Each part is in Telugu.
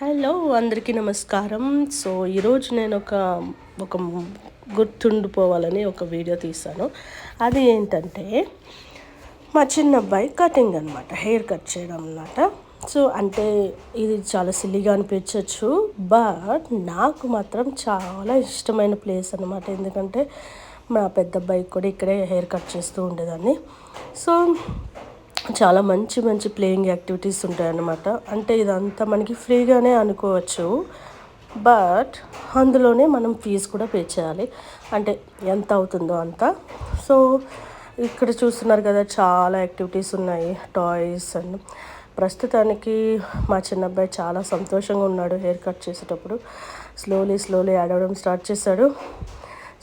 హలో అందరికీ నమస్కారం. సో ఈరోజు నేను ఒక గుర్తుండిపోవాలని ఒక వీడియో తీశాను. అది ఏంటంటే మా చిన్న అబ్బాయి కటింగ్ అనమాట, హెయిర్ కట్ చేయడం అన్నమాట. సో అంటే ఇది చాలా సిల్లీగా అనిపించవచ్చు, బట్ నాకు మాత్రం చాలా ఇష్టమైన ప్లేస్ అనమాట. ఎందుకంటే మా పెద్ద అబ్బాయికి కూడా ఇక్కడే హెయిర్ కట్ చేస్తూ ఉండేదాన్ని. సో చాలా మంచి మంచి ప్లేయింగ్ యాక్టివిటీస్ ఉంటాయన్నమాట. అంటే ఇదంతా మనకి ఫ్రీగానే అనుకోవచ్చు, బట్ అందులోనే మనం ఫీజు కూడా పే చేయాలి. అంటే ఎంత అవుతుందో అంత. సో ఇక్కడ చూస్తున్నారు కదా, చాలా యాక్టివిటీస్ ఉన్నాయి, టాయ్స్ అండ్ ప్రస్తుతానికి మా చిన్న అబ్బాయి చాలా సంతోషంగా ఉన్నాడు. హెయిర్ కట్ చేసేటప్పుడు స్లోలీ ఆడవడం స్టార్ట్ చేశాడు.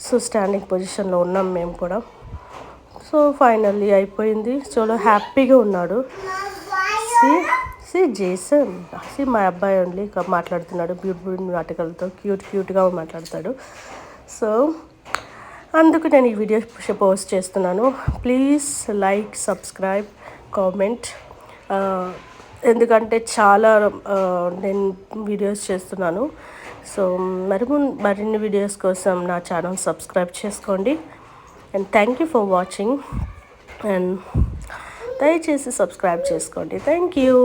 సో స్టాండింగ్ పొజిషన్లో ఉన్నాం మేము కూడా. సో ఫైనల్లీ అయిపోయింది, చాలా హ్యాపీగా ఉన్నాడు. జేసన్ మా అబ్బాయి ఓన్లీ మాట్లాడుతున్నాడు, బ్యూటిఫుల్ నాటకాలతో క్యూట్గా మాట్లాడతాడు. సో అందుకు నేను ఈ వీడియో పోస్ట్ చేస్తున్నాను. Please like, subscribe, comment. ఎందుకంటే చాలా నేను వీడియోస్ చేస్తున్నాను. సో మరిన్ని వీడియోస్ కోసం నా ఛానల్ సబ్స్క్రైబ్ చేసుకోండి. And thank you for watching. And దయచేసి సబ్స్క్రైబ్ చేసుకోండి. Thank you.